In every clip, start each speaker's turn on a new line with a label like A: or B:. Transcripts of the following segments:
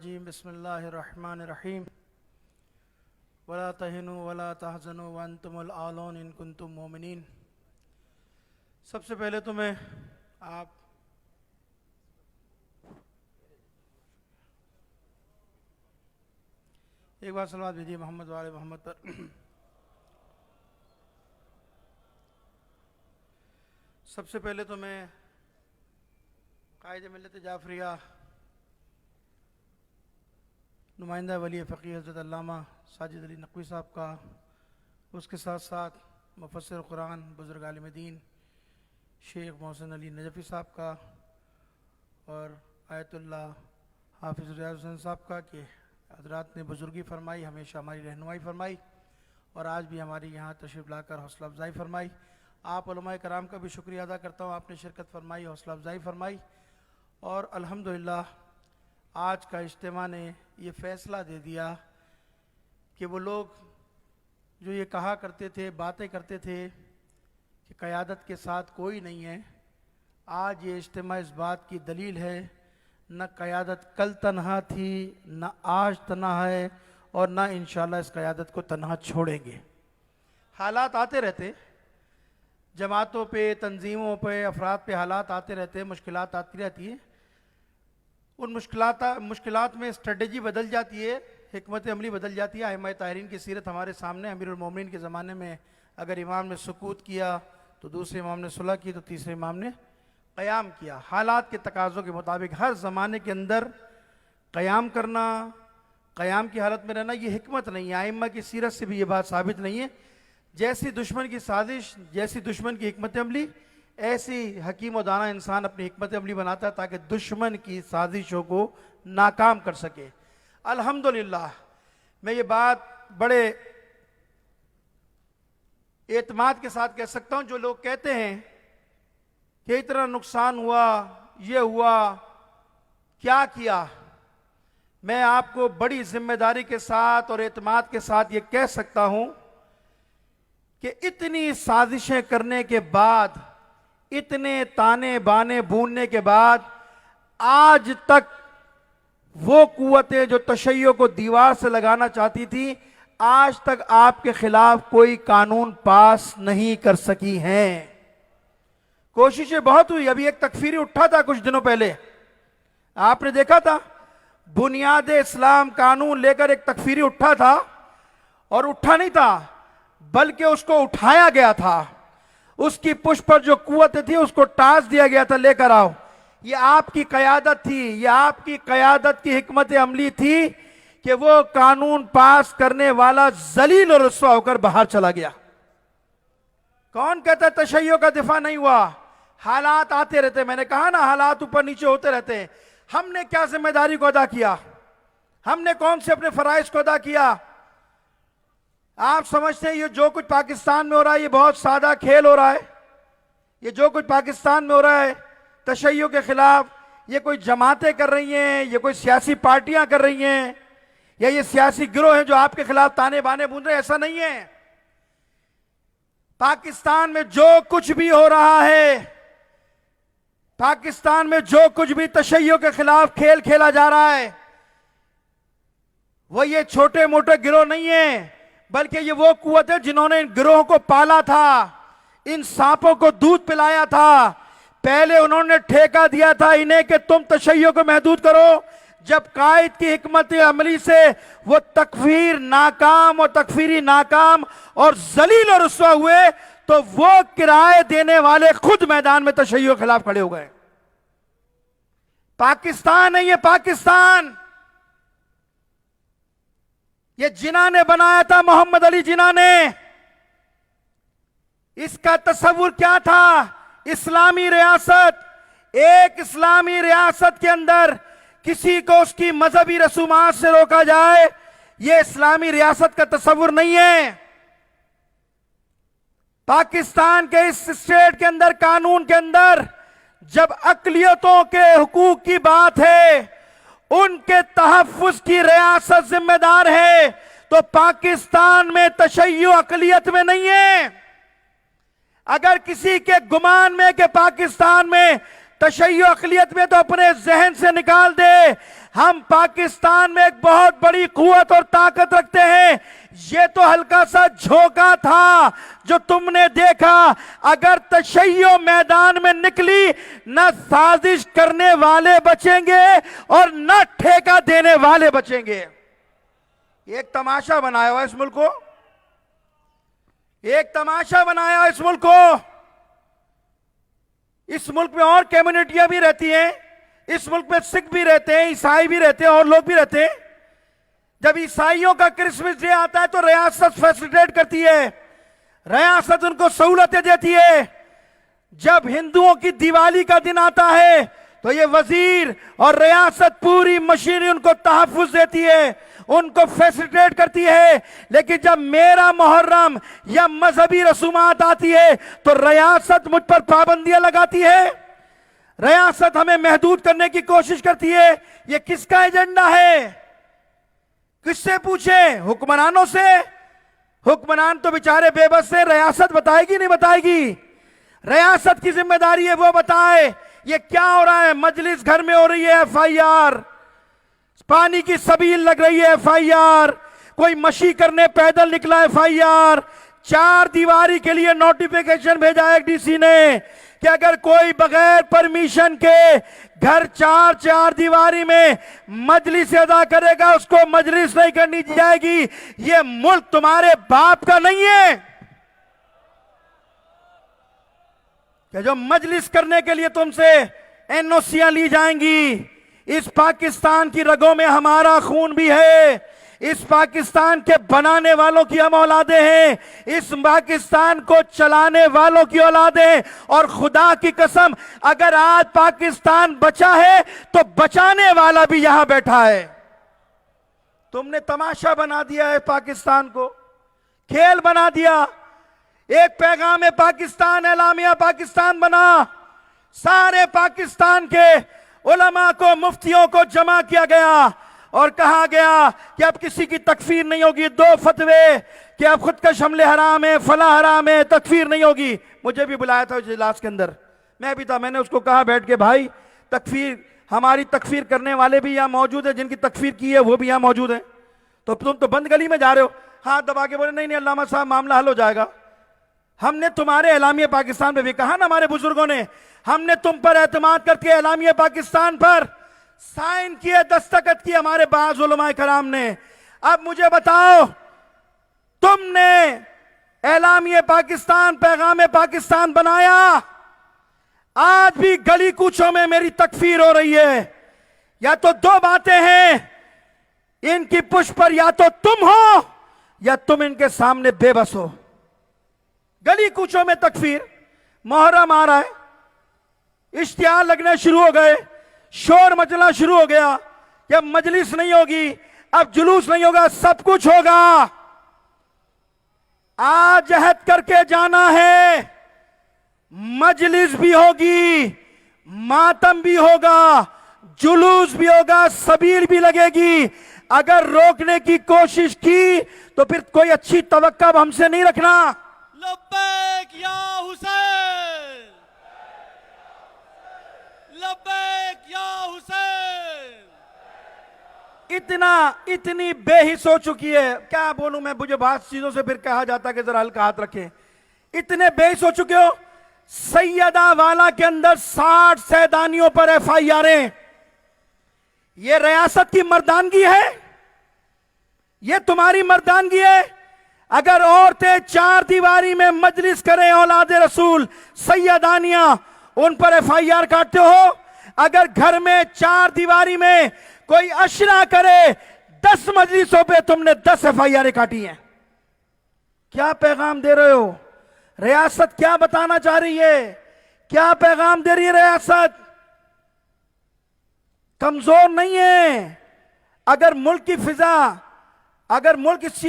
A: रजीम बिस्मिल्लाहिर्रहमानिर्रहीम वला तहिनु वला तहज़नु व अंतुमुल आलौन इन कुंतुम मोमिनीन। सबसे पहले तो मैं आप एक बार सलवात भेजिए मोहम्मद वाले मोहम्मद पर। सबसे पहले तो मैं कायदे मिल्लत जाफरिया नुमाइंदा वली फ़कीह हज़रत अल्लामा साजिद अली नकवी साहब का, उसके साथ साथ मुफस्सिर कुरान बुज़ुर्ग आलिम दीन शेख मोहसिन अली नजफ़ी साहब का और आयतुल्लाह हाफिज़ रियाज़ हुसैन साहब का कि हज़रात ने बुज़ुर्गी फरमाई, हमेशा हमारी रहनुमाई फरमाई और आज भी हमारी यहाँ तशरीफ़ लाकर हौसला अफ़ज़ाई फरमाई। आप उलमाए कराम का भी शुक्रिया अदा करता हूँ, आपने शिरकत फरमाई, हौसला अफ़ज़ाई फरमाई। और अल्हम्दुलिल्लाह आज का इज्तिमा ने ये फ़ैसला दे दिया कि वो लोग जो ये कहा करते थे, बातें करते थे कि क़यादत के साथ कोई नहीं है, आज ये इज्तिमा इस बात की दलील है, न क़यादत कल तन्हा थी, न आज तन्हा है और न इंशाअल्लाह इस क़यादत को तन्हा छोड़ेंगे। हालात आते रहते, जमातों पे, तंजीमों पे, अफराद पे हालात आते रहते, मुश्किलात आती रहती है। उन मुश्किलात में स्ट्रेटजी बदल जाती है, हिकमत अमली बदल जाती है। अइम्मा ताहिरीन की सीरत हमारे सामने, अमीरुल मोमिनीन के ज़माने में अगर इमाम ने सुकूत किया तो दूसरे इमाम ने सुलह की तो तीसरे इमाम ने क़याम किया। हालात के तकाज़ों के मुताबिक हर ज़माने के अंदर क़याम करना, क़याम की हालत में रहना, ये हिकमत नहीं है। अइम्मा की सीरत से भी ये बात साबित नहीं है। जैसी दुश्मन की साजिश, जैसी दुश्मन की हिकमत अमली, ऐसी हकीम और दाना इंसान अपनी हिकमत अमली बनाता है ताकि दुश्मन की साजिशों को नाकाम कर सके। अल्हम्दुलिल्लाह मैं ये बात बड़े एतमाद के साथ कह सकता हूँ, जो लोग कहते हैं कि इतना नुकसान हुआ, ये हुआ, क्या किया, मैं आपको बड़ी जिम्मेदारी के साथ और एतमाद के साथ ये कह सकता हूँ कि इतनी साजिशें करने के बाद, इतने ताने बाने बूनने के बाद आज तक वो कुव्वतें जो तशय्यो को दीवार से लगाना चाहती थी, आज तक आपके खिलाफ कोई कानून पास नहीं कर सकी हैं। कोशिशें बहुत हुई। अभी एक तकफीरी उठा था कुछ दिनों पहले, आपने देखा था, बुनियाद इस्लाम कानून लेकर एक तकफीरी उठा था और उठा नहीं था बल्कि उसको उठाया गया था। उसकी पुष्प पर जो कुव्वत थी उसको टास दिया गया था, लेकर आओ। ये आपकी क़यादत थी, ये आपकी क़यादत की हिकमत अमली थी कि वो कानून पास करने वाला जलील और रुस्वा होकर बाहर चला गया। कौन कहता है तशय्यो का दिफा नहीं हुआ? हालात आते रहते, मैंने कहा ना, हालात ऊपर नीचे होते रहते हैं। हमने क्या जिम्मेदारी को अदा किया? हमने कौन से अपने फराइज को अदा किया? आप समझते हैं ये जो कुछ पाकिस्तान में हो रहा है ये बहुत सादा खेल हो रहा है? ये जो कुछ पाकिस्तान में हो रहा है तशय्यो के खिलाफ, ये कोई जमातें कर रही हैं, ये कोई सियासी पार्टियां कर रही हैं, या ये सियासी गिरोह हैं जो आपके खिलाफ ताने बाने बूंद रहे हैं? ऐसा नहीं है। पाकिस्तान में जो कुछ भी हो रहा है, पाकिस्तान में जो कुछ भी तशय्यो के खिलाफ खेल खेला जा रहा है, वो ये छोटे मोटे गिरोह नहीं है, बल्कि ये वो कुव्वत है जिन्होंने इन गिरोहों को पाला था, इन सांपों को दूध पिलाया था। पहले उन्होंने ठेका दिया था इन्हें कि तुम तशय्यो को महदूद करो। जब कायद की हिकमत अमली से वो तकफीर नाकाम और तकफीरी नाकाम और जलील और रुस्वा हुए तो वो किराए देने वाले खुद मैदान में तशय्यो के खिलाफ खड़े हो गए। पाकिस्तान है ये, पाकिस्तान। ये जिना ने बनाया था, मोहम्मद अली जिना ने। इसका तस्वुर क्या था? इस्लामी रियासत। एक इस्लामी रियासत के अंदर किसी को उसकी मजहबी रसूमात से रोका जाए, यह इस्लामी रियासत का तस्वुर नहीं है। पाकिस्तान के इस स्टेट के अंदर, कानून के अंदर, जब अकलियतों के हुकूक की बात है, उनके तहफ्फुज़ की रियासत जिम्मेदार है, तो पाकिस्तान में तशय्यो अकलियत में नहीं है। अगर किसी के गुमान में कि पाकिस्तान में तशय्यो अक़लियत में तो अपने जहन से निकाल दे। हम पाकिस्तान में एक बहुत बड़ी कुव्वत और ताकत रखते हैं। ये तो हल्का सा झोंका था जो तुमने देखा। अगर तशय्यो मैदान में निकली, न साजिश करने वाले बचेंगे और न ठेका देने वाले बचेंगे। एक तमाशा बनाया हुआ इस मुल्क को, एक तमाशा बनाया हुआ इस मुल्क को। इस मुल्क में और कम्युनिटियां भी रहती हैं, इस मुल्क में सिख भी रहते हैं, ईसाई भी रहते हैं और लोग भी रहते हैं। जब ईसाइयों का क्रिसमस डे आता है तो रियासत फैसिलिटेट करती है, रियासत उनको सहूलतें देती है। जब हिंदुओं की दिवाली का दिन आता है तो ये वजीर और रियासत पूरी मशीनरी उनको तहफ्फुज देती है, उनको फैसिलिटेट करती है। लेकिन जब मेरा मुहर्रम या मजहबी रसूमात आती है तो रियासत मुझ पर पाबंदियां लगाती है, रियासत हमें महदूद करने की कोशिश करती है। ये किसका एजेंडा है? किससे पूछे? हुक्मरानों से। हुक्मरान तो बेचारे बेबस है, रियासत बताएगी नहीं बताएगी? रियासत की जिम्मेदारी है वो बताए ये क्या हो रहा है। मजलिस घर में हो रही है FIR, पानी की सबील लग रही है FIR, कोई मशी करने पैदल निकला FIR, 4 दीवारी के लिए नोटिफिकेशन भेजा है DC ने कि अगर कोई बगैर परमिशन के घर 4 दीवारी में मजलिस अदा करेगा उसको मजलिस नहीं करनी जाएगी। ये मुल्क तुम्हारे बाप का नहीं है कि जो मजलिस करने के लिए तुमसे NOC'यां ली जाएंगी। इस पाकिस्तान की रगों में हमारा खून भी है, इस पाकिस्तान के बनाने वालों की हम औलादे हैं, इस पाकिस्तान को चलाने वालों की औलादे हैं। और खुदा की कसम अगर आज पाकिस्तान बचा है तो बचाने वाला भी यहां बैठा है। तुमने तमाशा बना दिया है पाकिस्तान को, खेल बना दिया। एक पैगाम पाकिस्तान, एलामिया पाकिस्तान बना, सारे पाकिस्तान के उलमा को, मुफ्तियों को जमा किया गया और कहा गया कि अब किसी की तकफीर नहीं होगी। 2 फतवे कि अब खुद का हमले हराम है, फला हराम है, तकफीर नहीं होगी। मुझे भी बुलाया था इजलास के अंदर, मैं भी था। मैंने उसको कहा बैठ के, भाई तकफीर, हमारी तकफीर करने वाले भी यहाँ मौजूद है, जिनकी तकफीर की है वो भी यहाँ मौजूद है, तो तुम तो बंद गली में जा रहे हो। हाथ दबा के बोले नहीं नहीं अल्लामा साहब मामला हल हो जाएगा। हमने तुम्हारे एलामिया पाकिस्तान पे भी कहा ना, हमारे बुजुर्गों ने, हमने तुम पर एतमाद करके एलामिया पाकिस्तान पर साइन किए, दस्तखत किए हमारे बाज़ उलमाए कराम ने। अब मुझे बताओ, तुमने एलामिया पाकिस्तान, पैगाम पाकिस्तान बनाया, आज भी गली कूचों में मेरी तकफीर हो रही है। या तो 2 बातें हैं, इनकी पुष्प पर या तो तुम हो या तुम इनके सामने बेबस हो। गली कूचों में तकफीर, मुहर्रम आ रहा है, इश्तिहार लगने शुरू हो गए, शोर मचना शुरू हो गया कि अब मजलिस नहीं होगी, अब जुलूस नहीं होगा, सब कुछ होगा। आज अहद करके जाना है, मजलिस भी होगी, मातम भी होगा, जुलूस भी होगा, सबील भी लगेगी। अगर रोकने की कोशिश की तो फिर कोई अच्छी तवक्का अब हमसे नहीं रखना।
B: लब्बैक या हुसैन, लब्बैक या हुसैन।
A: इतनी बेहिस हो चुकी है, क्या बोलूं मैं, मुझे बहुत चीजों से फिर कहा जाता है कि जरा हल्का हाथ रखें। इतने बेहिस हो चुके हो, सैयदा वाला के अंदर 60 सैदानियों पर FIR। ये रियासत की मर्दानगी है, ये तुम्हारी मर्दानगी है। अगर औरतें 4 दीवारी में मजलिस करें, औलादे रसूल सैयदानियां, उन पर FIR काटते हो। अगर घर में 4 दीवारी में कोई अशरा करे, 10 मजलिसों पे तुमने 10 FIR काटी हैं। क्या पैगाम दे रहे हो? रियासत क्या बताना चाह रही है? क्या पैगाम दे रही है रियासत? कमजोर नहीं है। अगर मुल्क की फिजा, अगर मुल्क इस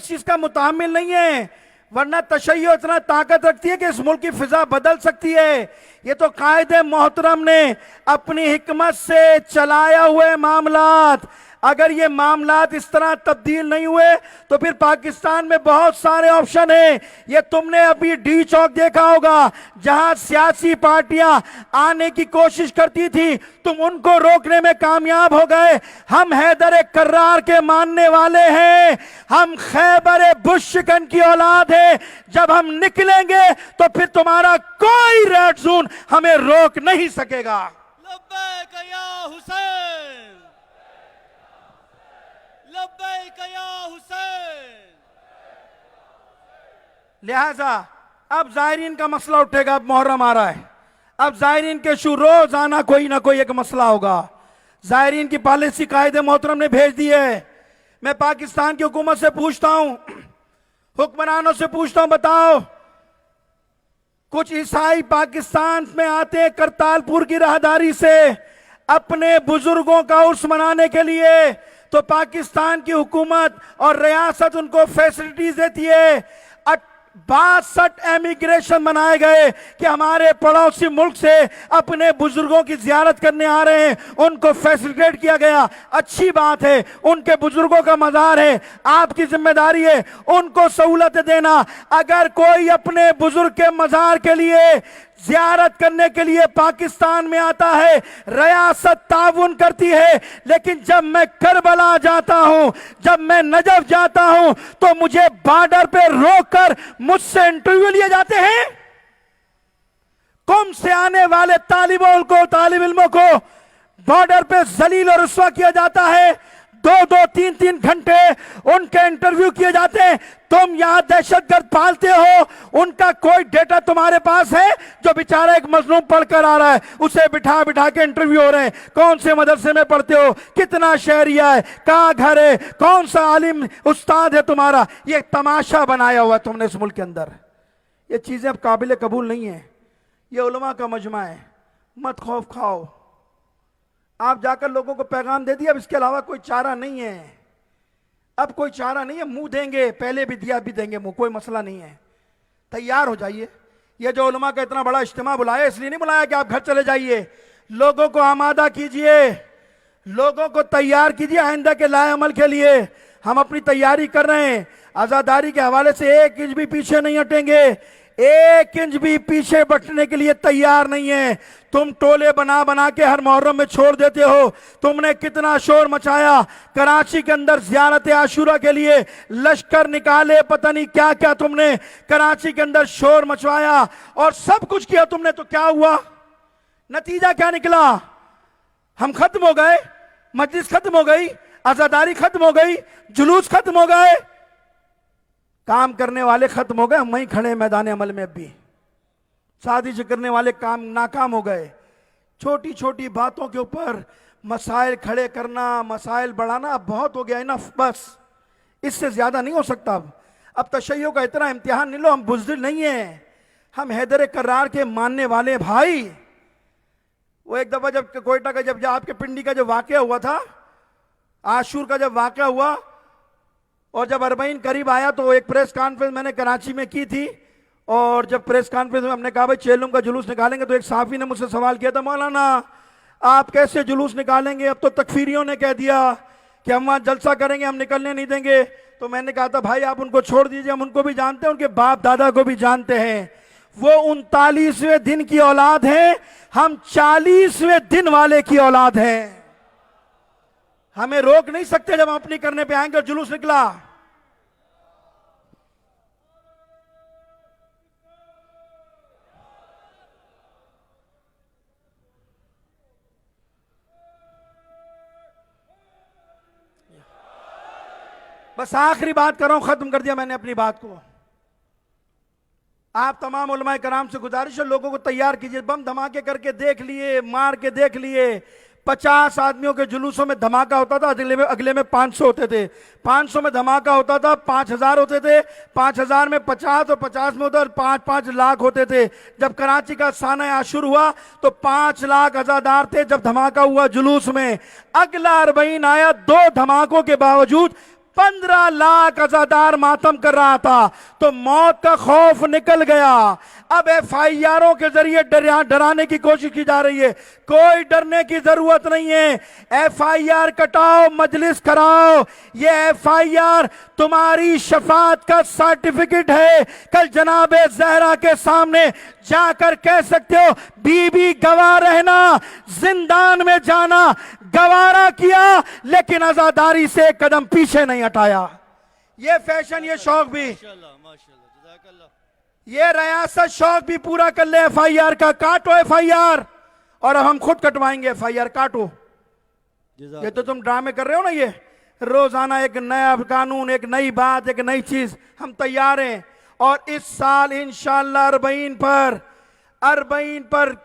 A: चीज का मुतामिल नहीं है, वरना तशय्यो इतना ताकत रखती है कि इस मुल्क की फिजा बदल सकती है। ये तो कायदे मोहतरम ने अपनी हिकमत से चलाया हुए मामलात,
C: अगर ये मामलात इस तरह तब्दील नहीं हुए तो फिर पाकिस्तान में बहुत सारे ऑप्शन हैं। ये तुमने अभी डी चौक देखा होगा, जहां सियासी पार्टियां आने की कोशिश करती थी, तुम उनको रोकने में कामयाब हो गए। हम हैदर कर्रार के मानने वाले हैं, हम खैबर बुशकन की औलाद है। जब हम निकलेंगे तो फिर तुम्हारा कोई रेड जोन हमें रोक नहीं सकेगा।
B: लब्बैक या हुसैन, लब्बैक या हुसैन।
C: लिहाजा अब जायरीन का मसला उठेगा। अब मुहर्रम आ रहा है, अब जायरीन के शू रोजाना कोई ना कोई एक मसला होगा। जायरीन की पॉलिसी कायदे मोहतरम ने भेज दी है। मैं पाकिस्तान की हुकूमत से पूछता हूं, हुक्मरानों से पूछता हूं, बताओ, कुछ ईसाई पाकिस्तान में आते हैं करतारपुर की राहदारी से अपने बुजुर्गों का उर्स मनाने के लिए, तो पाकिस्तान की हुकूमत और रियासत उनको फैसिलिटीज देती है। 62 इमिग्रेशन बनाए गए कि हमारे पड़ोसी मुल्क से अपने बुजुर्गों की जियारत करने आ रहे हैं, उनको फैसिलिटेट किया गया। अच्छी बात है, उनके बुजुर्गों का मज़ार है, आपकी जिम्मेदारी है उनको सहूलत देना। अगर कोई अपने बुजुर्ग के मज़ार के लिए जियारत करने के लिए पाकिस्तान में आता है, रियासत ताउन करती है। लेकिन जब मैं करबला जाता हूं, जब मैं नजफ जाता हूं, तो मुझे बॉर्डर पे रोककर मुझसे इंटरव्यू लिए जाते हैं। कुम से आने वाले तालिब इल्मों को बॉर्डर पे जलील और रुस्वा किया जाता है। 2-2, 3-3 घंटे उनके इंटरव्यू किए जाते हैं। तुम यहां दहशतगर्द पालते हो, उनका कोई डेटा तुम्हारे पास है? जो बेचारा एक मजलूम पढ़कर आ रहा है, उसे बिठा बिठा के इंटरव्यू हो रहे हैं। कौन से मदरसे में पढ़ते हो, कितना शहरिया है, कहां घर है, कौन सा आलिम उस्ताद है तुम्हारा? ये तमाशा बनाया हुआ तुमने इस मुल्क के अंदर। ये चीजें अब काबिल कबूल नहीं है। ये उलमा का मजमा है, मत खौफ खाओ। आप जाकर लोगों को पैगाम दे दिया, अब इसके अलावा कोई चारा नहीं है। अब कोई चारा नहीं है, मुंह देंगे, पहले भी दिया, भी देंगे मुंह, कोई मसला नहीं है। तैयार हो जाइए। ये जो उलमा का इतना बड़ा इज्तिमा बुलाया, इसलिए नहीं बुलाया कि आप घर चले जाइए। लोगों को आमादा कीजिए, लोगों को तैयार कीजिए आइंदा के लाए अमल के लिए। हम अपनी तैयारी कर रहे हैं। आजादारी के हवाले से 1 इंच भी पीछे नहीं हटेंगे, 1 इंच भी पीछे बटने के लिए तैयार नहीं है। तुम टोले बना बना के हर मुहर्रम में छोड़ देते हो। तुमने कितना शोर मचाया कराची के अंदर ज़ियारत आशूरा के लिए, लश्कर निकाले, पता नहीं क्या क्या तुमने कराची के अंदर शोर मचवाया और सब कुछ किया तुमने। तो क्या हुआ, नतीजा क्या निकला? हम खत्म हो गए, मजलिस खत्म हो गई, आजादारी खत्म हो गई, जुलूस खत्म हो गए, काम करने वाले खत्म हो गए। हम वहीं खड़े मैदान अमल में। अब भी साजिश करने वाले काम नाकाम हो गए। छोटी छोटी बातों के ऊपर मसाइल खड़े करना, मसाइल बढ़ाना अब बहुत हो गया। इनफ, बस इससे ज्यादा नहीं हो सकता। अब तशय्यो का इतना इम्तिहान नहीं लो। हम बुज़दिल नहीं है, हम हैदर कर्रार के मानने वाले भाई। वो एक दफा जब कोयटा का जब आपके पिंडी का जब वाकया हुआ था, आशूर का जब वाकया हुआ और जब अरबईन करीब आया, तो एक प्रेस कॉन्फ्रेंस मैंने कराची में की थी। और जब प्रेस कॉन्फ्रेंस में हमने कहा भाई चेलुम का जुलूस निकालेंगे, तो एक साफी ने मुझसे सवाल किया था, मौलाना आप कैसे जुलूस निकालेंगे? अब तो तकफीरियों ने कह दिया कि हम वहाँ जलसा करेंगे, हम निकलने नहीं देंगे। तो मैंने कहा था भाई आप उनको छोड़ दीजिए, हम उनको भी जानते हैं, उनके बाप दादा को भी जानते हैं। वो 39वें दिन की औलाद हैं, हम 40वें दिन वाले की औलाद हैं। हमें रोक नहीं सकते जब हम अपनी करने पे आएंगे। और जुलूस निकला, बस आखिरी बात कर रहा हूं, खत्म कर दिया मैंने अपनी बात को। आप तमाम उलमाए कराम से गुजारिश है, लोगों को तैयार कीजिए। बम धमाके करके देख लिए, मार के देख लिए। 50 आदमियों के जुलूसों में धमाका होता था, अगले में 500 होते थे। 500 में धमाका होता था, 5000 होते थे। 5000 में 50 और 50 में उधर 5-5 लाख होते थे। जब कराची का साना आशूर हुआ तो 5 लाख अज़ादार थे। जब धमाका हुआ जुलूस में, अगला अरबईन आया, 2 धमाकों के बावजूद 15 लाख अजादार मातम कर रहा था, तो मौत का खौफ निकल गया। अब एफआईआरों के जरिए डराने की कोशिश की जा रही है। कोई डरने की जरूरत नहीं है। एफआईआर कटाओ, मजलिस कराओ। ये एफआईआर तुम्हारी शफात का सर्टिफिकेट है। कल जनाबे ज़हरा के सामने जाकर कह सकते हो, बीबी गवाह रहना, जिंदान में जाना गवारा किया, लेकिन आजादारी से एक कदम पीछे नहीं हटाया। ये फैशन, ये शौक भी,
B: माशाल्लाह माशाल्लाह, जज़ाकल्लाह।
C: ये रियासत शौक भी पूरा कर ले। एफआईआर का काटो एफआईआर, और अब हम खुद कटवाएंगे एफआईआर। काटो। ये तो तुम ड्रामे कर रहे हो ना, ये रोजाना एक नया कानून, एक नई बात, एक नई चीज। हम तैयार हैं। और इस साल इंशाअल्लाह 40 पर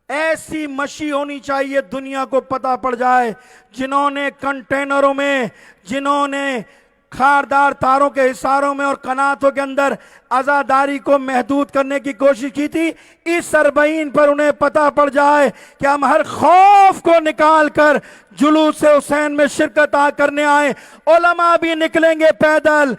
C: ऐसी मशी होनी चाहिए दुनिया को पता पड़ जाए, जिन्होंने कंटेनरों में, जिन्होंने खारदार तारों के हिसारों में और कनातों के अंदर आजादारी को महदूद करने की कोशिश की थी, इस 40 पर उन्हें पता पड़ जाए कि हम हर खौफ को निकाल कर जुलूस हुसैन में शिरकत करने आए। उलमा भी निकलेंगे पैदल,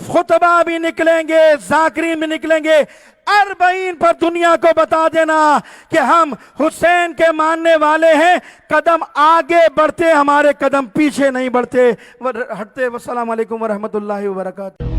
C: खुतबा भी निकलेंगे, जाकिरीन भी निकलेंगे। 40 पर दुनिया को बता देना कि हम हुसैन के मानने वाले हैं। कदम आगे बढ़ते, हमारे कदम पीछे नहीं बढ़ते हटते। वस्सलाम अलैकुम वरहमतुल्लाहि वबरकातुहू।